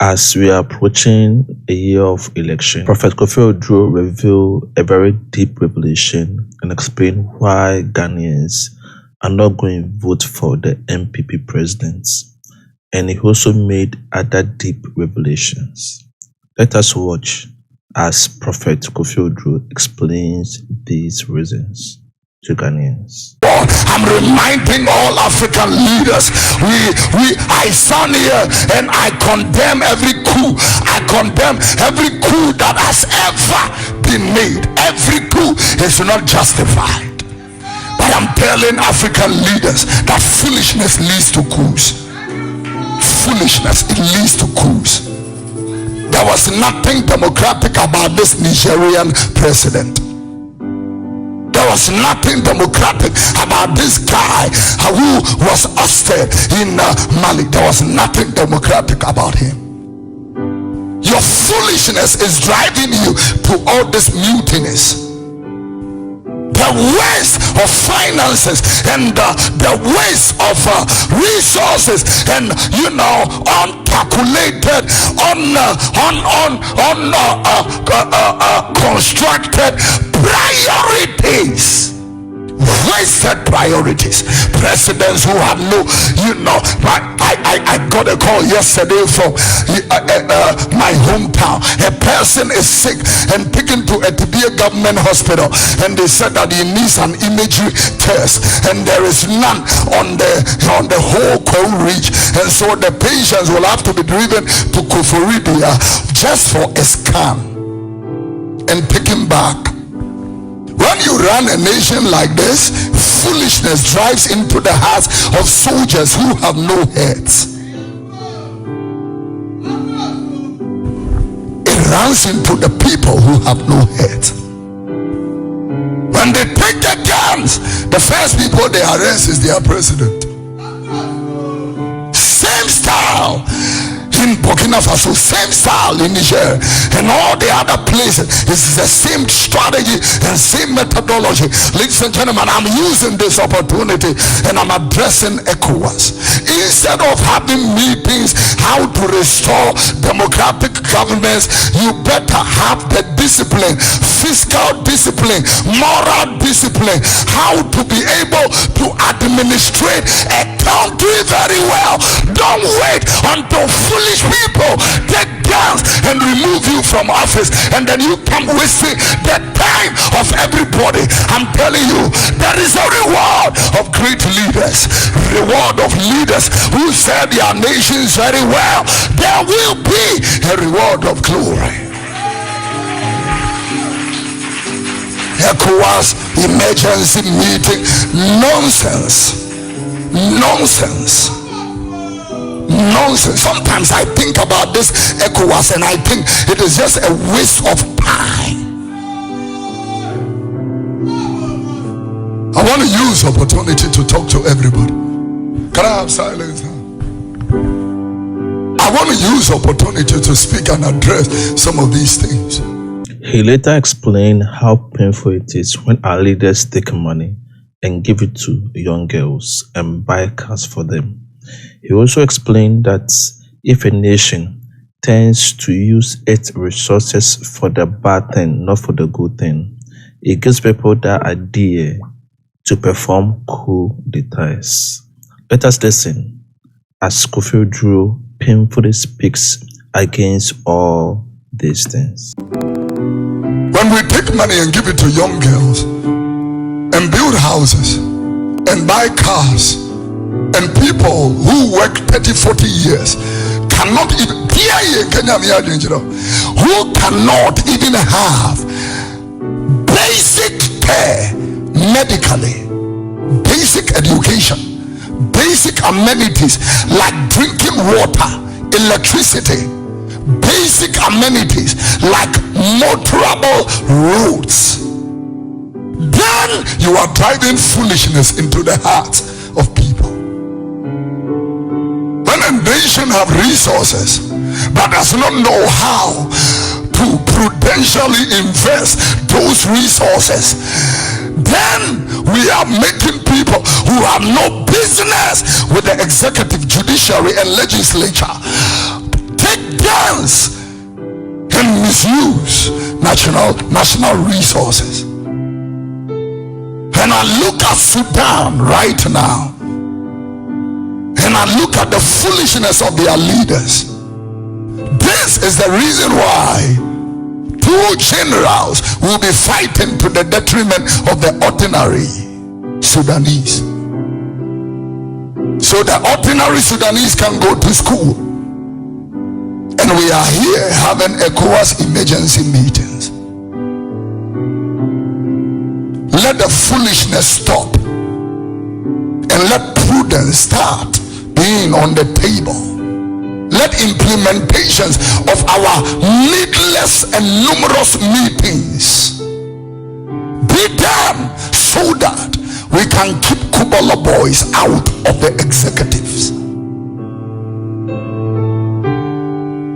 As we are approaching a year of election, Prophet Kofi Oduro revealed a very deep revelation and explained why Ghanaians are not going to vote for the NPP president. And he also made other deep revelations. Let us watch as Prophet Kofi Oduro explains these reasons to Ghanaians. I'm reminding all African leaders, I stand here and I condemn every coup. I condemn every coup that has ever been made. Every coup is not justified. But I'm telling African leaders that foolishness leads to coups. Foolishness, it leads to coups. There was nothing democratic about this Nigerian president. There was nothing democratic about this guy who was ousted in Mali. There was nothing democratic about him. Your foolishness is driving you to all this mutinous. The waste of finances and the waste of resources and uncalculated, constructed priorities. Wasted priorities. Presidents who have no, I got a call yesterday from my hometown. A person is sick and taken to a Tibia government hospital, and they said that he needs an imagery test, and there is none on the whole Koru Ridge, and so the patients will have to be driven to Koforidia just for a scan and taken back. When you run a nation like this, foolishness drives into the hearts of soldiers who have no heads. It runs into the people who have no heads. When they take the guns, the first people they arrest is their president. Same style in Burkina Faso, same style in Niger, and all the other places. It's the same strategy and same methodology. Ladies and gentlemen, I'm using this opportunity and I'm addressing ECOWAS. Instead of having meetings how to restore democratic governments, you better have the discipline, fiscal discipline, moral discipline, how to be able to administrate a country very well. Don't wait until foolish people take guns and remove you from office, and then you come wasting the time of everybody. I'm telling you, there is a reward of great leaders, reward of leaders who serve their nations very well. There will be a reward of glory. ECOWAS emergency meeting, nonsense. Sometimes I think about this ECOWAS and I think it is just a waste of time. I want to use opportunity to talk to everybody. Can I have silence? I want to use opportunity to speak and address some of these things. He later explained how painful it is when our leaders take money and give it to young girls and buy cars for them. He also explained that if a nation tends to use its resources for the bad thing, not for the good thing, it gives people that idea to perform coup d'etats. Let us listen as Kofi Oduro painfully speaks against all these things. When we take money and give it to young girls and build houses and buy cars, and people who work 30-40 years cannot even have basic care medically, basic education, basic amenities like drinking water, electricity, basic amenities like motorable roads, then you are driving foolishness into the hearts of people. When a nation have resources but does not know how to prudentially invest those resources, then we are making people who have no business with the executive, judiciary and legislature take finance and misuse national resources. And I look at Sudan right now, and I look at the foolishness of their leaders. This is the reason why two generals will be fighting to the detriment of the ordinary Sudanese. So the ordinary Sudanese can go to school. And we are here having ECOWAS emergency meetings. Let the foolishness stop, and let prudence start being on the table. Let implementations of our needless and numerous meetings be done so that we can keep Kubala boys out of the executives.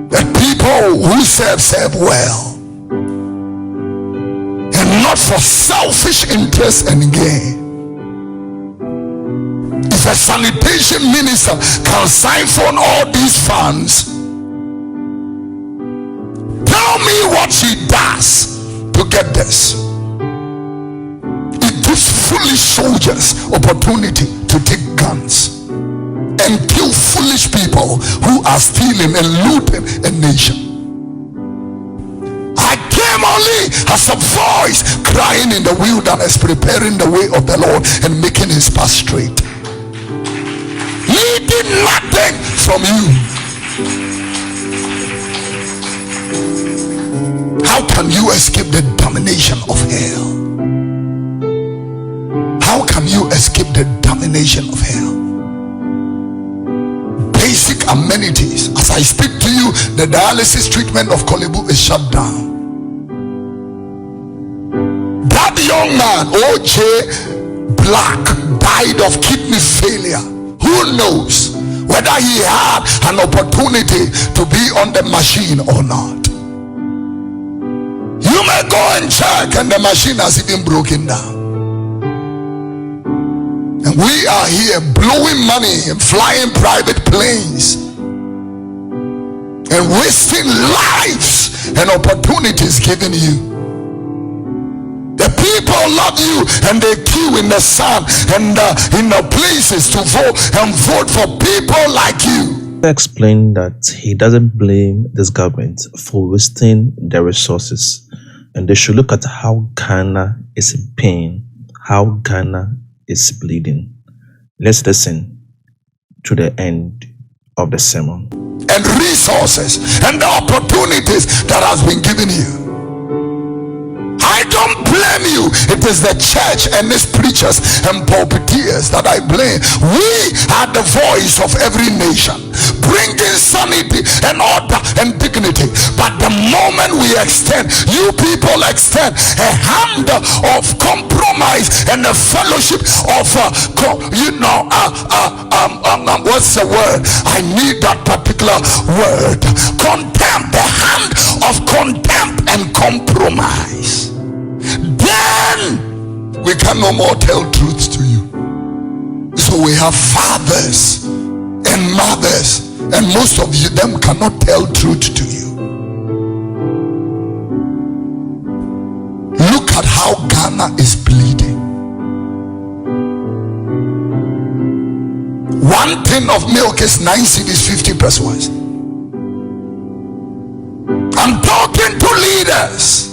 The people who serve well, and not for selfish interest and gain. If a sanitation minister can siphon all these funds, tell me what she does to get this. It gives foolish soldiers opportunity to take guns and kill foolish people who are stealing and looting a nation. I came only as a voice crying in the wilderness, preparing the way of the Lord and making his path straight, needing nothing from you. How can you escape the domination of hell? How can you escape the domination of hell? Basic amenities. As I speak to you, the dialysis treatment of Kolebu is shut down. That young man, O.J. Black, died of kidney failure. Who knows whether he had an opportunity to be on the machine or not? You may go and check, and the machine has even broken down. And we are here blowing money and flying private planes and wasting lives and opportunities given you. The people love you, and they queue in the sun and in the places to vote and vote for people like you. He explained that he doesn't blame this government for wasting their resources, and they should look at how Ghana is in pain, how Ghana is bleeding. Let's listen to the end of the sermon. And resources and the opportunities that has been given you. I don't blame you. It is the church and its preachers and pulpiteers that I blame. We are the voice of every nation, bringing sanity and order and dignity. But the moment we extend, you people extend a hand of compromise and a fellowship of what's the word? I need that particular word. Contempt, the hand of contempt and compromise. Then we can no more tell truths to you. So we have fathers and mothers, and most of you them cannot tell truth to you. Look at how Ghana is bleeding. 1 tin of milk is 9 cedis 50 pesos. I'm talking to leaders.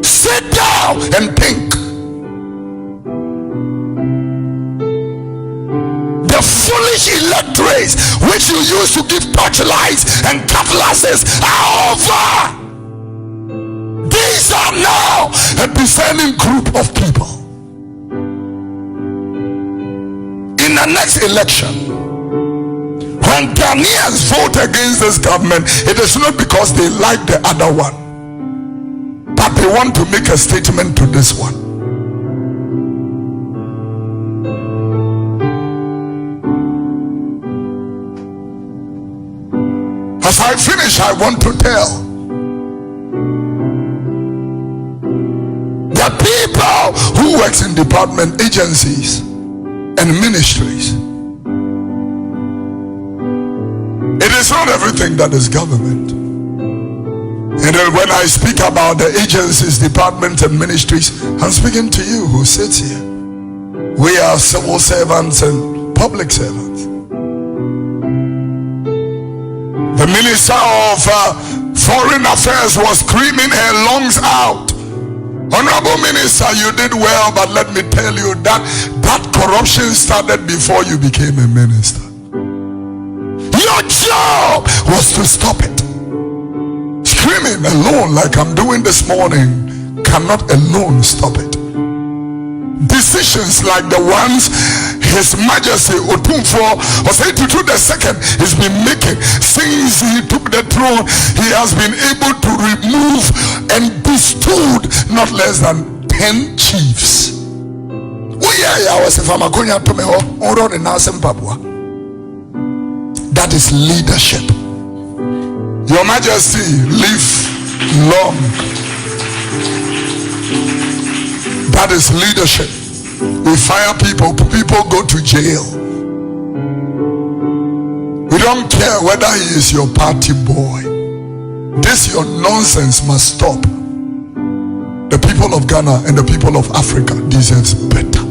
Sit down and think. The foolish electorates which you used to give torchlights and cutlasses are over. These are now a discerning group of people. In the next election, when Ghanaians vote against this government, it is not because they like the other one, but they want to make a statement to this one. As I finish, I want to tell the people who works in department agencies and ministries. It is not everything that is government. And then when I speak about the agencies, departments, and ministries, I'm speaking to you who sits here. We are civil servants and public servants. The Minister of Foreign Affairs was screaming her lungs out. Honorable Minister, you did well, but let me tell you that corruption started before you became a minister. Your job was to stop it. Screaming alone like I'm doing this morning cannot alone stop it. Decisions like the ones His Majesty Otumfuo Osei-Tutu II has been making since he took the throne, he has been able to remove and bestowed not less than 10 chiefs. That is leadership. Your Majesty, live long. That is leadership. We fire people go to jail. We don't care whether he is your party boy. This your nonsense must stop. The people of Ghana and the people of Africa deserves better.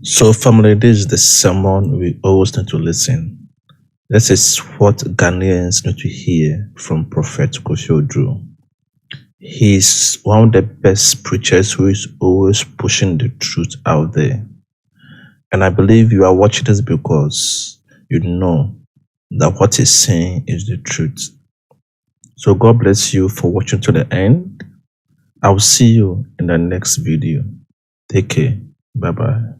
So family, this is the sermon we always need to listen. This is what Ghanaians need to hear from Prophet Kofi Oduro. He's one of the best preachers who is always pushing the truth out there. And I believe you are watching this because you know that what he's saying is the truth. So God bless you for watching to the end. I'll see you in the next video. Take care. Bye-bye.